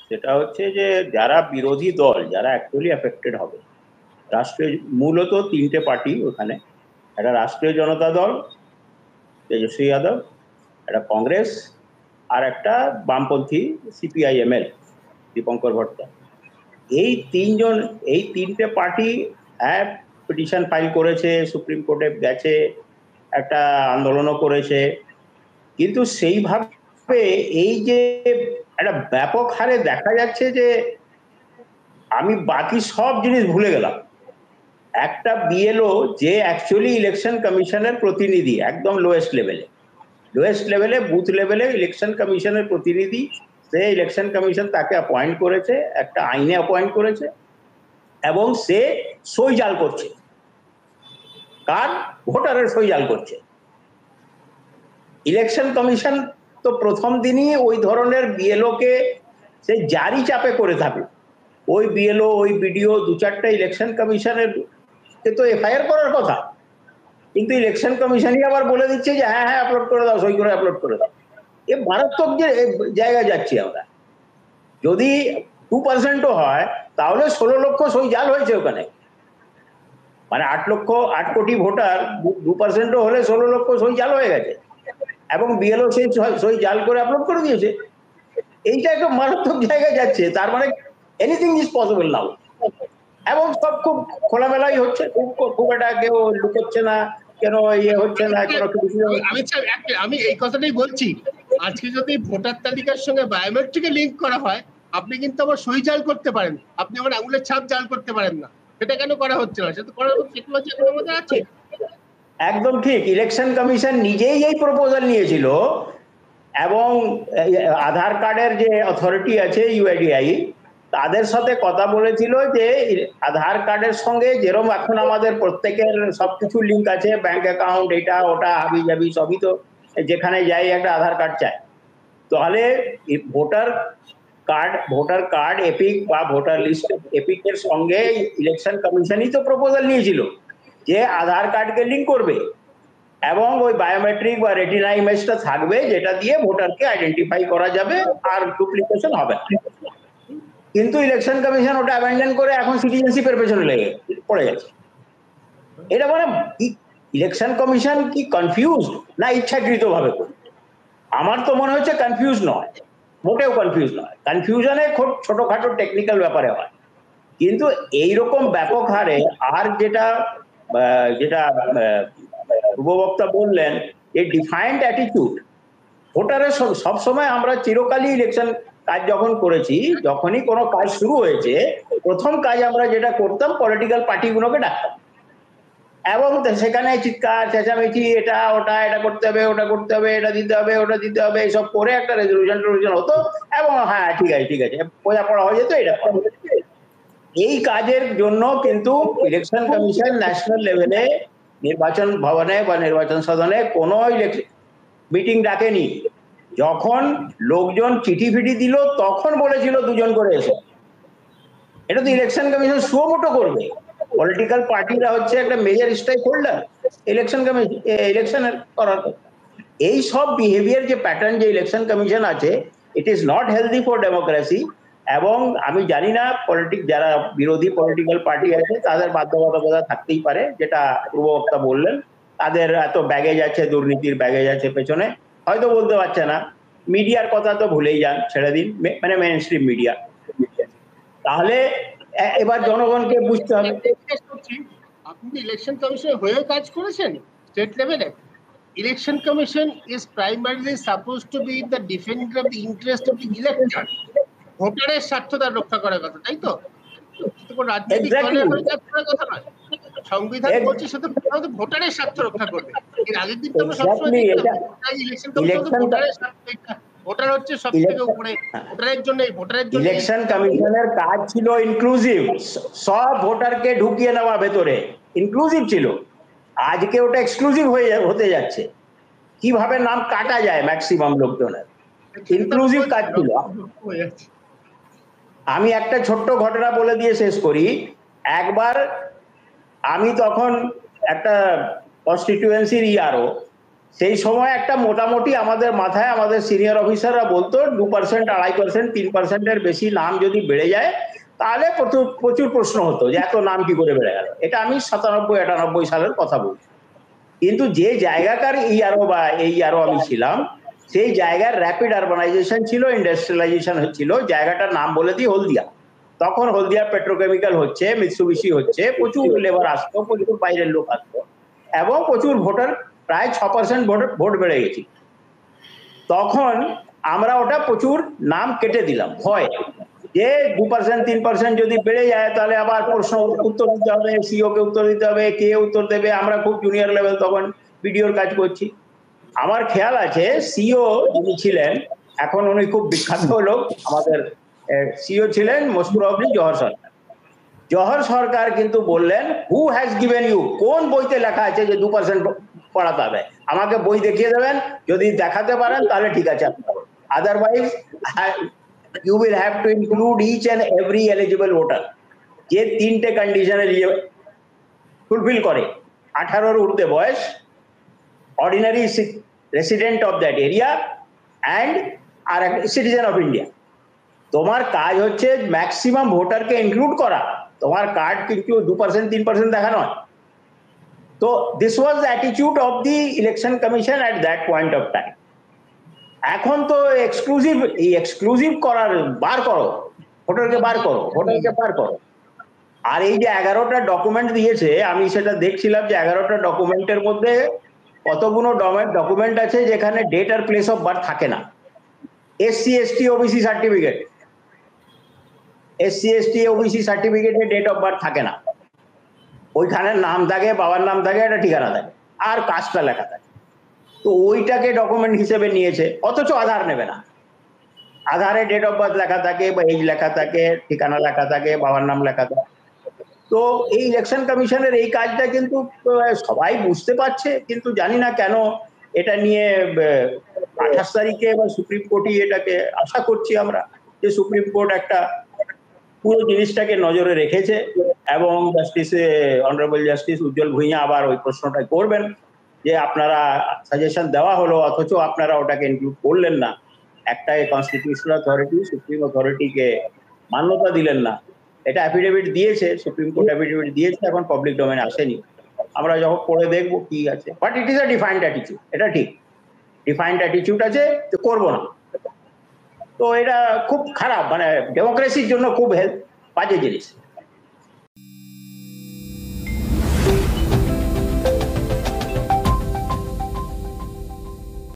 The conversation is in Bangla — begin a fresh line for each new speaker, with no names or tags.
সেটা হচ্ছে যে যারা বিরোধী দল, যারা অ্যাকচুয়ালি এফেক্টেড হবে, রাষ্ট্রীয় মূলত তিনটে পার্টি ওখানে, একটা রাষ্ট্রীয় জনতা দল তেজস্বী যাদব, একটা কংগ্রেস, আর একটা বামপন্থী সিপিআইএমএল দীপঙ্কর ভট্টাচার্য। এই তিনজন, এই তিনটে পার্টি এক পিটিশন ফাইল করেছে, সুপ্রিম কোর্টে গেছে, একটা আন্দোলনও করেছে, কিন্তু সেইভাবে এই যে একটা ব্যাপক হারে দেখা যাচ্ছে যে আমি বাকি সব জিনিস ভুলে গেলাম। একটা বিএলও যে অ্যাকচুয়ালি ইলেকশন কমিশনের প্রতিনিধি, একদম লোয়েস্ট লেভেলে বুথ লেভেলে ইলেকশন কমিশনের প্রতিনিধি, সে ইলেকশন কমিশন তাকে অ্যাপয়েন্ট করেছে, একটা আইনে অ্যাপয়েন্ট করেছে, এবং সে সই জাল করছে, কার? ভোটারের সই জাল করছে। ইলেকশন কমিশন তো প্রথম দিনই ওই ধরনের বিএলও কে সে জারি চাপে করে থাকে। ওই বিএলও, ওই বিডিও, দু চারটা ইলেকশন কমিশনের তো এফআইআর করার কথা, কিন্তু ইলেকশন কমিশনই আবার বলে দিচ্ছে যে হ্যাঁ হ্যাঁ আপলোড করে দাও, সই করে আপলোড করে দাও। এ মারাত্মক যে জায়গায় যাচ্ছি আমরা। যদি 2%ও হয় তাহলে 16 লক্ষ সই জাল হয়েছে ওখানে, মানে 8 কোটি ভোটার, 2%ও হলে 16 লক্ষ সই জাল হয়ে গেছে, এবং বিএলও সেই সই জাল করে আপলোড করে দিয়েছে। এইটা একটা মারাত্মক জায়গায় যাচ্ছে। তার মানে এনিথিং ইজ পসিবল নাও, এবং সব খুব খোলামেলাই হচ্ছে, খুব একটা কেউ লুকোচ্ছে না, কেন ইয়ে হচ্ছে না, কেন।
আমি এই কথাটাই বলছি, আজকে যদি ভোটার তালিকার সঙ্গে বায়োমেট্রিকে লিংক করা হয়, আপনি কিন্তু আবার সই জাল করতে পারেন, আপনি আবার আঙুলের ছাপ জাল করতে পারেন না। সেটা কেন করা হচ্ছে না? সেটা করার টেকনোলজি এখন আমাদের আছে।
একদম ঠিক। ইলেকশন কমিশন নিজেই এই প্রপোজাল নিয়েছিল, এবং আধার কার্ডের যে অথরিটি আছে ইউআইডিআই, তাদের সাথে কথা বলেছিল যে আধার কার্ডের সঙ্গে যেরকম এখন আমাদের প্রত্যেকের সবকিছু লিঙ্ক আছে, ব্যাংক অ্যাকাউন্ট, এটা ওটা হাবি জাবি সবই তো, যেখানে যাই একটা আধার কার্ড চাই। তাহলে ভোটার কার্ড এপিক বা ভোটার লিস্ট এপিকের সঙ্গে ইলেকশন কমিশনই তো প্রপোজাল নিয়েছিল যে আধার কার্ডকে লিঙ্ক করবে, এবং ওই বায়োমেট্রিক বা রেটিনা ইমেজটা থাকবে, যেটা দিয়ে ভোটারকে আইডেন্টিফাই করা যাবে, আর ডুপ্লিকেশন হবে। কিন্তু ইলেকশন কমিশন ওটা অ্যাবেন্ডন করে এখন সিটিজেনশিপের পেছনে লেগে পড়ে গেছে। এটা মানে ইলেকশন কমিশন কি কনফিউজ, না ইচ্ছাকৃত ভাবে? আমার তো মনে হচ্ছে কনফিউজ নয়, মোটেও কনফিউজ নয়। কনফিউশনে খুব ছোটখাটো টেকনিক্যাল ব্যাপারে হয়, কিন্তু এইরকম ব্যাপক হারে, আর যেটা যেটা পূর্ববক্তা বললেন, এই ডিফাইন্ড অ্যাটিটিউড ভোটারের সবসময়। আমরা চিরকালই ইলেকশন কাজ যখন করেছি, যখনই কোনো কাজ শুরু হয়েছে, প্রথম কাজ আমরা যেটা করতাম, পলিটিক্যাল পার্টিগুলোকে ডাকতাম, এবং সেখানে চিৎকার চেঁচামেচি, এটা ওটা, এটা করতে হবে, ওটা করতে হবে, এটা দিতে হবে, ওটা দিতে হবে, এইসব করে একটা রেজলিউশন হতো, এবং হ্যাঁ ঠিক আছে ঠিক আছে বোঝাপড়া হয়ে যেত। এটা এই কাজের জন্য কিন্তু ইলেকশন কমিশন ন্যাশনাল লেভেলে নির্বাচন ভবনে বা নির্বাচন সদনে কোনো মিটিং ডাকেনি। যখন লোকজন চিঠি ফিটি দিল, তখন বলেছিল 2 জন করে এসে। এটা তো ইলেকশন কমিশন সুমোটো করবে। পলিটিক্যাল পার্টিরা হচ্ছে একটা major stake holder election commission, ইলেকশনের করার। এই সব বিহেভিয়ার যে প্যাটার্ন যে ইলেকশন কমিশন আছে, it is not healthy for democracy. এবং আমি জানি না যারা বিরোধী পলিটিক্যাল পার্টি আছে তাদের বাধ্যবাধকতা থাকতেই পারে, যেটা পূর্ববক্তা বললেন, তাদের এত ব্যাগেজ আছে, দুর্নীতির ব্যাগেজ আছে পেছনে, হয়তো বলতে পারছে না। মিডিয়ার কথা তো ভুলেই যান, ছেড়ে দিন, মানে মেইন স্ট্রিম মিডিয়া। তাহলে এবার জনগণকে বুঝতে হবে।
আপনি ইলেকশন কমিশনের হয়ে কাজ করেছেন স্টেট লেভেলে। Election commission is primarily supposed to B the defender of the interest of the elector. ভোটারের স্বার্থ তার রক্ষা করার কথা, তাই তো? রাজনৈতিক দলের হয়ে কাজ করার কথা নয়। সংবিধান বলছে সেটা ভোটারের স্বার্থ রক্ষা করবে। এর আগের দিন তো আমরা সবসময় ইলেকশন কমিশন ভোটারের স্বার্থ, ভোটার হচ্ছে সবথেকে উপরে, ভোটারের জন্য
ইলেকশন কমিশনের কাজ ছিল ইনক্লুসিভ, সব ভোটারকে ঢুকিয়ে নেওয়া ভেতরে, ইনক্লুসিভ ছিল। আজকে ওটা এক্সক্লুসিভ হতে যাচ্ছে, কিভাবে নাম কাটা যায় ম্যাক্সিমাম লোকজনের। ইনক্লুসিভ কাজ ছিল। আমি একটা ছোট্ট ঘটনা বলে দিয়ে শেষ করি। একবার আমি তখন একটা কনস্টিটিউয়েন্সির ইআরও, সেই সময় একটা মোটামুটি আমাদের মাথায় আমাদের সিনিয়র অফিসাররা বলতো 2%, 2.5%, 3%-এর বেশি নাম যদি বেড়ে যায় তাহলে প্রচুর প্রচুর প্রশ্ন হতো যে এত নাম কি করে বেড়ে গেল। এটা আমি 97-98 সালের কথা বলছি। কিন্তু যে জায়গাকার ইআরও বা এইআরও আমি ছিলাম, সেই জায়গার র্যাপিড আরবানাইজেশন ছিল, ইন্ডাস্ট্রিয়ালাইজেশন হচ্ছিল। জায়গাটার নাম বলে দিই হলদিয়া। তখন হলদিয়া পেট্রোকেমিক্যাল হচ্ছে, মিৎসুবিশি হচ্ছে, প্রচুর লেবার আসতো, প্রচুর বাইরের লোক আসতো এবং প্রচুর ভোটার, প্রায় 6% ভোট বেড়ে গেছে। তখন আমরা ওটা প্রচুর নাম কেটে দিলাম ভয় যে 2%, 3% যদি বেড়ে যায় তাহলে আবার প্রশ্ন উত্তর দিতে হবে, সিও কে উত্তর দিতে হবে, কে উত্তর দেবে। আমরা খুব জুনিয়র লেভেল তখন বিডিওর কাজ করছি। আমার খেয়াল আছে সিও যিনি ছিলেন, এখন উনি খুব বিখ্যাত লোক, আমাদের সিও ছিলেন মোস্ট প্রবাবলি জওহর সরকার। জওহর সরকার কিন্তু বললেন, হু হ্যাজ গিভেন ইউ, কোন বইতে লেখা আছে যে 2% পড়াতে হবে, আমাকে বই দেখিয়ে দেবেন, যদি দেখাতে পারেন তাহলে ঠিক আছে, otherwise you will have to include each and every eligible voter যে তিনটে কন্ডিশন ফুলফিল করে, 18 ঊর্ধ্বে বয়স, ordinary resident of that area and আর সিটিজেন অফ ইন্ডিয়া। তোমার কাজ হচ্ছে ম্যাক্সিমাম ভোটারকে ইনক্লুড করা, তোমার কার্ড কিন্তু 2%, 3% দেখা নয়। তো this was the attitude of the election commission at that point of time. এখন তো এক্সক্লুসিভ, এই এক্সক্লুসিভ করার, বার করো ভোটারকে, বার করো ভোটারকে, বার করো। আর এই যে 11টা ডকুমেন্ট দিয়েছে, আমি সেটা দেখছিলাম যে 11টা ডকুমেন্টের মধ্যে কতগুলো ডকুমেন্ট আছে যেখানে ডেট আর প্লেস অফ বার্থ থাকে না। SC ST OBC certificate, SC ST OBC সার্টিফিকেটে ডেট অফ বার্থ থাকে না, ওইখানে নাম থাকে, বাবার নাম থাকে, একটা ঠিকানা থাকে, আর কাজটা লেখা থাকে। তো ওইটাকে ডকুমেন্ট হিসেবে নিয়েছে, অথচ আধার নেবে না। আধারে ডেট অফ বার্থ লেখা থাকে, বা এজ লেখা থাকে, ঠিকানা লেখা থাকে, বাবার নাম লেখা থাকে। তো এই ইলেকশন কমিশনের এই কাজটা কিন্তু সবাই বুঝতে পারছে, কিন্তু জানি না কেন এটা নিয়ে 28 তারিখে বা সুপ্রিম কোর্টই এটাকে, আশা করছি আমরা যে সুপ্রিম কোর্ট একটা পুরো জিনিসটাকে নজরে রেখেছে এবং জাস্টিস অনারেবল জাস্টিস উজ্জ্বল ভুঁইয়া আবার ওই প্রশ্নটা করবেন যে আপনারা সাজেশন দেওয়া হলো অথচ আপনারা ওটাকে ইনক্লুড করলেন না, একটা কনস্টিটিউশনাল অথরিটি সুপ্রিম অথরিটিকে মান্যতা দিলেন না। এটা অ্যাফিডেভিট দিয়েছে, সুপ্রিম কোর্ট অ্যাফিডেভিট দিয়েছে, এখন পাবলিক ডোমেনে আসেনি। আমরা যখন পড়ে দেখবো কি আছে, but it is a defined attitude, এটা ঠিক ডিফাইন্ড অ্যাটিটিউড আছে, তো করবো না। তো এটা খুব খারাপ, মানে ডেমোক্রেসির জন্য খুব বাজে জিনিস।